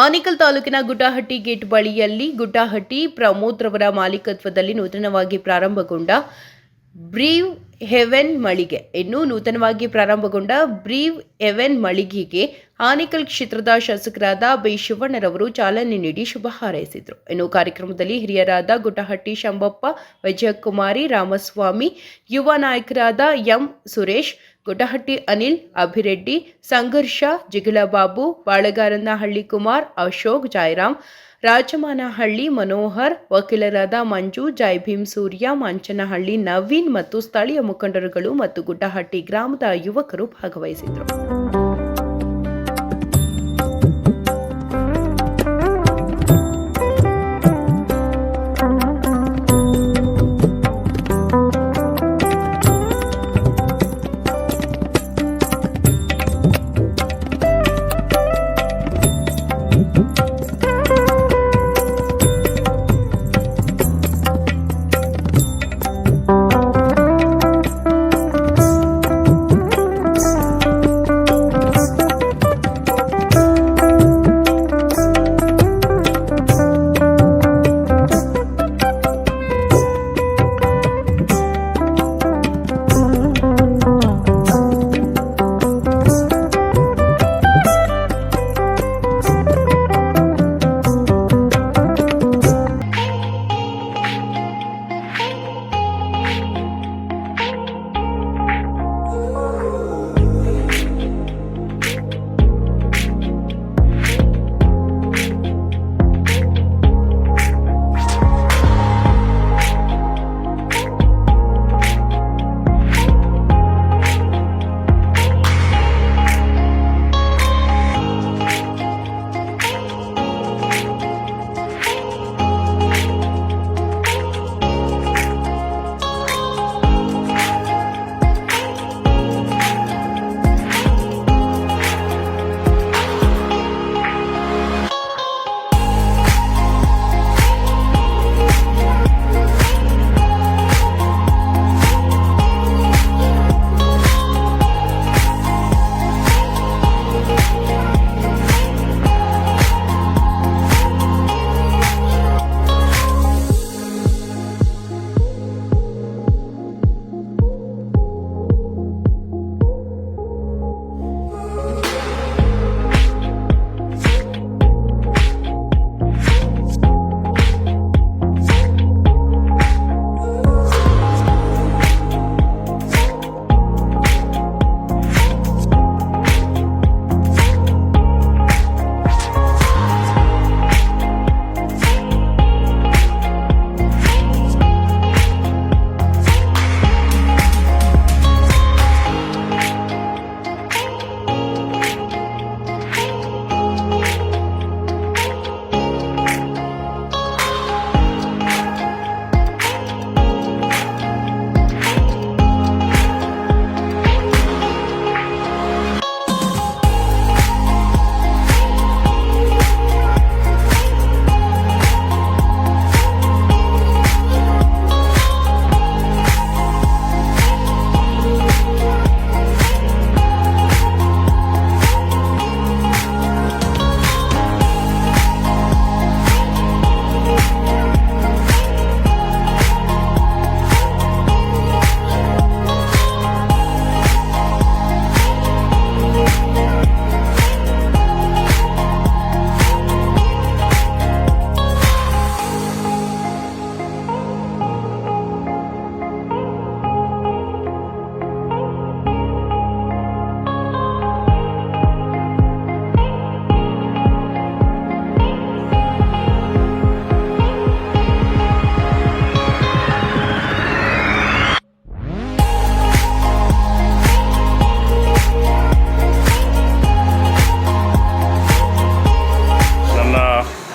ಆನೇಕಲ್ ತಾಲೂಕಿನ ಗುಡ್ಡಹಟ್ಟಿ ಗೇಟ್ ಬಳಿಯಲ್ಲಿ ಗುಡ್ಡಹಟ್ಟಿ ಪ್ರಮೋದ್ ರವರ ಮಾಲೀಕತ್ವದಲ್ಲಿ ನೂತನವಾಗಿ ಪ್ರಾರಂಭಗೊಂಡ ಬ್ರೀವ್ ಹೆವೆನ್ ಮಳಿಗೆ ನೂತನವಾಗಿ ಪ್ರಾರಂಭಗೊಂಡ ಬ್ರೀವ್ ಹೆವೆನ್ ಮಳಿಗೆಗೆ ಆನೇಕಲ್ ಕ್ಷೇತ್ರದ ಶಾಸಕರಾದ ಬಿ ಶಿವಣ್ಣರವರು ಚಾಲನೆ ನೀಡಿ ಶುಭ ಹಾರೈಸಿದರು. ಕಾರ್ಯಕ್ರಮದಲ್ಲಿ ಹಿರಿಯರಾದ ಗುಡ್ಡಹಟ್ಟಿ ಶಂಬಪ್ಪ, ವಿಜಯಕುಮಾರಿ, ರಾಮಸ್ವಾಮಿ, ಯುವ ನಾಯಕರಾದ ಎಂ ಸುರೇಶ್, ಗುಡ್ಡಹಟ್ಟಿ ಅನಿಲ್, ಅಭಿರೆಡ್ಡಿ, ಸಂಘರ್ಷ, ಜಿಗಳಬಾಬು, ಬಾಳಗಾರನಹಳ್ಳಿ ಕುಮಾರ್, ಅಶೋಕ್, ಜಯರಾಮ್, ರಾಜಮಾನಹಳ್ಳಿ ಮನೋಹರ್, ವಕೀಲರಾದ ಮಂಜು, ಜೈಭೀಮ್ ಸೂರ್ಯ, ಮಂಚನಹಳ್ಳಿ ನವೀನ್ ಮತ್ತು ಸ್ಥಳೀಯ ಮುಖಂಡರುಗಳು ಮತ್ತು ಗುಡ್ಡಹಟ್ಟಿ ಗ್ರಾಮದ ಯುವಕರು ಭಾಗವಹಿಸಿದರು.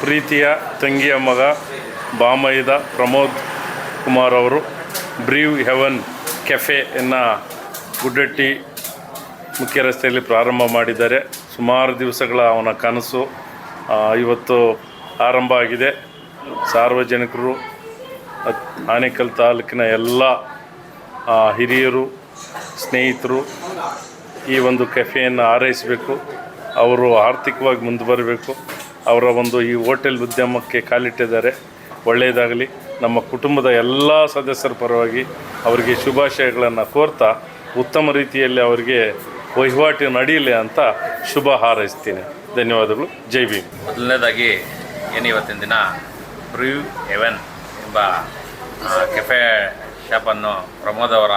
ಪ್ರೀತಿಯ ತಂಗಿಯ ಮಗ ಬಾಮೈದ ಪ್ರಮೋದ್ ಕುಮಾರ್ ಅವರು ಬ್ರೀವ್ ಹೆವನ್ ಕೆಫೆಯನ್ನು ಗುಡ್ಡಟ್ಟಿ ಮುಖ್ಯ ರಸ್ತೆಯಲ್ಲಿ ಪ್ರಾರಂಭ ಮಾಡಿದ್ದಾರೆ. ಸುಮಾರು ದಿವಸಗಳ ಅವನ ಕನಸು ಇವತ್ತು ಆರಂಭ ಆಗಿದೆ. ಸಾರ್ವಜನಿಕರು, ಆನೇಕಲ್ ತಾಲೂಕಿನ ಎಲ್ಲ ಹಿರಿಯರು, ಸ್ನೇಹಿತರು ಈ ಒಂದು ಕೆಫೆಯನ್ನು ಆರೈಸಬೇಕು. ಅವರು ಆರ್ಥಿಕವಾಗಿ ಮುಂದೆ ಬರಬೇಕು. ಅವರ ಒಂದು ಈ ಹೋಟೆಲ್ ಉದ್ಯಮಕ್ಕೆ ಕಾಲಿಟ್ಟಿದ್ದಾರೆ. ಒಳ್ಳೆಯದಾಗಲಿ. ನಮ್ಮ ಕುಟುಂಬದ ಎಲ್ಲ ಸದಸ್ಯರ ಪರವಾಗಿ ಅವರಿಗೆ ಶುಭಾಶಯಗಳನ್ನು ಕೋರ್ತಾ ಉತ್ತಮ ರೀತಿಯಲ್ಲಿ ಅವರಿಗೆ ವಹಿವಾಟು ನಡೆಯಲಿ ಅಂತ ಶುಭ ಹಾರೈಸ್ತೀನಿ. ಧನ್ಯವಾದಗಳು. ಜೈ ಭೀಮ್. ಮೊದಲನೇದಾಗಿ ಏನು ಇವತ್ತಿನ ದಿನ ಬ್ರೀವ್ ಹೆವೆನ್ ಎಂಬ ಕೆಫೆ ಶಾಪನ್ನು ಪ್ರಮೋದ್ ಅವರ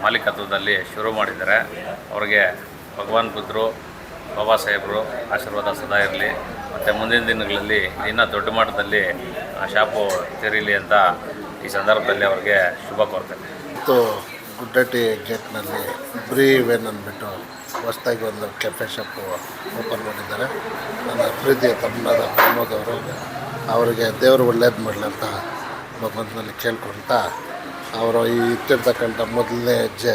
ಮಾಲೀಕತ್ವದಲ್ಲಿ ಶುರು ಮಾಡಿದ್ದಾರೆ. ಅವರಿಗೆ ಭಗವಾನ್ ಬುದ್ಧರು, ಬಾಬಾ ಸಾಹೇಬರು ಆಶೀರ್ವಾದ ಸದಾ ಇರಲಿ. ಮತ್ತು ಮುಂದಿನ ದಿನಗಳಲ್ಲಿ ಇನ್ನೂ ದೊಡ್ಡ ಮಟ್ಟದಲ್ಲಿ ಶಾಪು ತೆರೀಲಿ ಅಂತ ಈ ಸಂದರ್ಭದಲ್ಲಿ ಅವರಿಗೆ ಶುಭ ಕೋರ್ತೇನೆ. ಮತ್ತು ಗುಡ್ಡಟ್ಟಿ ಗೇಟ್ನಲ್ಲಿ ಬ್ರೀವೆನ್ ಅಂದ್ಬಿಟ್ಟು ಹೊಸದಾಗಿ ಒಂದು ಕೆಫೆ ಶಾಪು ಓಪನ್ ಮಾಡಿದ್ದಾರೆ. ನನ್ನ ಪ್ರೀತಿಯ ತಮ್ಮನಾದ ಪ್ರಮೋದ್ ಅವರು, ಅವರಿಗೆ ದೇವರು ಒಳ್ಳೇದು ಮಾಡಲಿ ಅಂತ ಭಗವಂತನಲ್ಲಿ ಕೇಳ್ಕೊಳ್ತಾ ಅವರು ಈ ಇಟ್ಟಿರ್ತಕ್ಕಂಥ ಮೊದಲನೇ ಹೆಜ್ಜೆ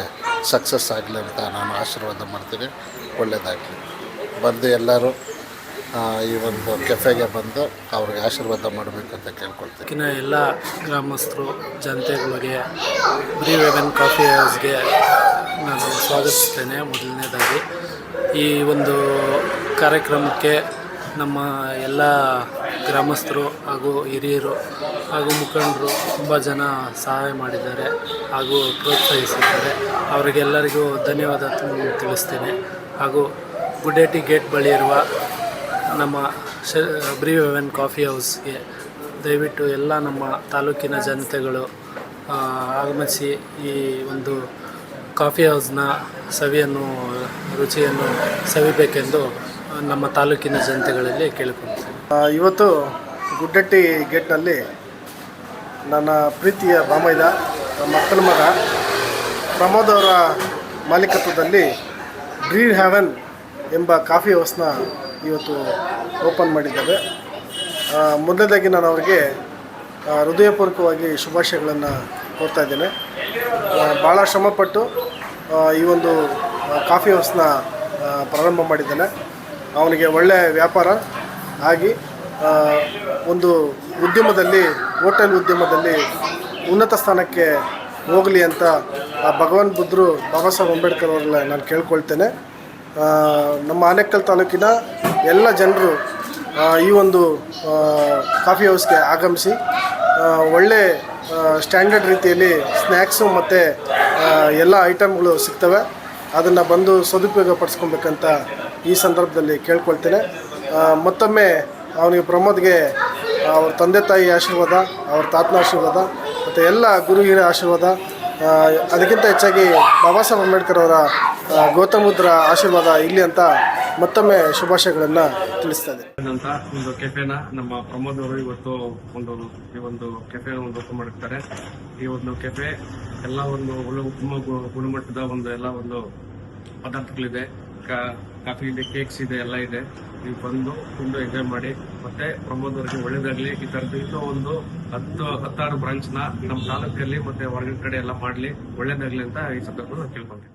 ಸಕ್ಸಸ್ ಆಗಲಿ ಅಂತ ನಾನು ಆಶೀರ್ವಾದ ಮಾಡ್ತೀನಿ. ಒಳ್ಳೆಯದಾಗಲಿ. ಬಂದು ಎಲ್ಲರೂ ಈ ಒಂದು ಕೆಫೆಗೆ ಬಂದು ಅವ್ರಿಗೆ ಆಶೀರ್ವಾದ ಮಾಡಬೇಕಂತ ಕೇಳ್ಕೊಳ್ತೀನಿ. ಎಲ್ಲ ಗ್ರಾಮಸ್ಥರು ಜನತೆಗಳಿಗೆ ಬ್ರೀವ್ ಹೆವೆನ್ ಕಾಫಿ ಹೌಸ್ಗೆ ನಾನು ಸ್ವಾಗತಿಸ್ತೇನೆ. ಮೊದಲನೇದಾಗಿ ಈ ಒಂದು ಕಾರ್ಯಕ್ರಮಕ್ಕೆ ನಮ್ಮ ಎಲ್ಲ ಗ್ರಾಮಸ್ಥರು ಹಾಗೂ ಹಿರಿಯರು ಹಾಗೂ ಮುಖಂಡರು ತುಂಬ ಜನ ಸಹಾಯ ಮಾಡಿದ್ದಾರೆ ಹಾಗೂ ಪ್ರೋತ್ಸಾಹಿಸಿದ್ದಾರೆ. ಅವರಿಗೆಲ್ಲರಿಗೂ ಧನ್ಯವಾದ ತಿಳಿಸ್ತೇನೆ. ಹಾಗೂ ಗುಡ್ಡಟ್ಟಿ ಗೇಟ್ ಬಳಿ ಇರುವ ನಮ್ಮ ಬ್ರೀವ್ ಹೆವೆನ್ ಕಾಫಿ ಹೌಸ್ಗೆ ದಯವಿಟ್ಟು ಎಲ್ಲ ನಮ್ಮ ತಾಲೂಕಿನ ಜನತೆಗಳು ಆಗಮಿಸಿ ಈ ಒಂದು ಕಾಫಿ ಹೌಸ್ನ ರುಚಿಯನ್ನು ಸವಿಬೇಕೆಂದು ನಮ್ಮ ತಾಲೂಕಿನ ಜನತೆಗಳಲ್ಲಿ ಕೇಳಿಕೊಳ್ತೇನೆ. ಇವತ್ತು ಗುಡ್ಡಟ್ಟಿ ಗೇಟ್ನಲ್ಲಿ ನನ್ನ ಪ್ರೀತಿಯ ಬಾಮೈದ ಮಕ್ಕಳ ಮಗ ಪ್ರಮೋದ್ ಅವರ ಮಾಲೀಕತ್ವದಲ್ಲಿ ಬ್ರೀವ್ ಹೆವೆನ್ ಎಂಬ ಕಾಫಿ ಹೌಸ್ನ ಇವತ್ತು ಓಪನ್ ಮಾಡಿದ್ದೇವೆ. ಮೊದಲನೇದಾಗಿ ನಾನು ಅವರಿಗೆ ಹೃದಯಪೂರ್ವಕವಾಗಿ ಶುಭಾಶಯಗಳನ್ನು ಕೋರ್ತಾ ಇದ್ದೇನೆ. ಭಾಳ ಶ್ರಮಪಟ್ಟು ಈ ಒಂದು ಕಾಫಿ ಹೌಸ್ನ ಪ್ರಾರಂಭ ಮಾಡಿದ್ದೇನೆ. ಅವನಿಗೆ ಒಳ್ಳೆಯ ವ್ಯಾಪಾರ ಆಗಿ ಒಂದು ಉದ್ಯಮದಲ್ಲಿ, ಹೋಟೆಲ್ ಉದ್ಯಮದಲ್ಲಿ ಉನ್ನತ ಸ್ಥಾನಕ್ಕೆ ಹೋಗಲಿ ಅಂತ ಭಗವಾನ್ ಬುದ್ಧರು, ಬಾಬಾ ಸಾಹೇಬ್ ಅಂಬೇಡ್ಕರ್ ಅವರೆಲ್ಲ ನಾನು ಕೇಳ್ಕೊಳ್ತೇನೆ. ನಮ್ಮ ಆನೇಕಲ್ ತಾಲೂಕಿನ ಎಲ್ಲ ಜನರು ಈ ಒಂದು ಕಾಫಿ ಹೌಸ್ಗೆ ಆಗಮಿಸಿ ಒಳ್ಳೆ ಸ್ಟ್ಯಾಂಡರ್ಡ್ ರೀತಿಯಲ್ಲಿ ಸ್ನ್ಯಾಕ್ಸು ಮತ್ತು ಎಲ್ಲ ಐಟಮ್ಗಳು ಸಿಗ್ತವೆ. ಅದನ್ನು ಬಂದು ಸದುಪಯೋಗ ಪಡಿಸ್ಕೊಬೇಕಂತ ಈ ಸಂದರ್ಭದಲ್ಲಿ ಕೇಳ್ಕೊಳ್ತೇನೆ. ಮತ್ತೊಮ್ಮೆ ಅವನಿಗೆ ಪ್ರಮೋದ್ಗೆ ಅವ್ರ ತಂದೆ ತಾಯಿ ಆಶೀರ್ವಾದ, ಅವ್ರ ತಾತನ ಆಶೀರ್ವಾದ ಮತ್ತು ಎಲ್ಲ ಗುರು ಹಿರಿಯರ ಆಶೀರ್ವಾದ, ಅದಕ್ಕಿಂತ ಹೆಚ್ಚಾಗಿ ಬಾಬಾ ಸಾಹೇಬ್ ಅಂಬೇಡ್ಕರ್ ಅವರ ಗೌತಮ ಬುದ್ಧರ ಆಶೀರ್ವಾದ ಇಲ್ಲಿ ಅಂತ ಮತ್ತೊಮ್ಮೆ ಶುಭಾಶಯಗಳನ್ನು ತಿಳಿಸ್ತಾ ಇದ್ದೀನಿ. ಅಂತ ಒಂದು ಕೆಫೆನ ನಮ್ಮ ಪ್ರಮೋದ್ ಅವರು ಇವತ್ತು ಈ ಒಂದು ಕೆಫೆ ಓಪನ್ ಮಾಡಿರ್ತಾರೆ. ಈ ಒಂದು ಕೆಫೆ ಎಲ್ಲ ಒಂದು ಒಳ್ಳೆ ಉತ್ತಮ ಗುಣಮಟ್ಟದ ಎಲ್ಲ ಒಂದು ಪದಾರ್ಥಗಳಿದೆ. ಕಾಫಿ ಇದೆ, ಕೇಕ್ಸ್ ಇದೆ, ಎಲ್ಲ ಇದೆ. ನೀವು ಬಂದು ಎಂಜಾಯ್ ಮಾಡಿ. ಮತ್ತೆ ಪ್ರಮೋದ್ ಅವರಿಗೆ ಒಳ್ಳೇದಾಗ್ಲಿ. ಈ ತರದ್ದು ಇನ್ನೂ ಒಂದು 10-16 ಬ್ರಾಂಚ್ ನ ನಮ್ಮ ತಾಲೂಕಲ್ಲಿ ಮತ್ತೆ ಹೊರಗಿನ ಕಡೆ ಎಲ್ಲ ಮಾಡ್ಲಿ, ಒಳ್ಳೇದಾಗ್ಲಿ ಅಂತ ಈ ಸಂದರ್ಭದಲ್ಲಿ ಕೇಳ್ಕೊಂತೀನಿ.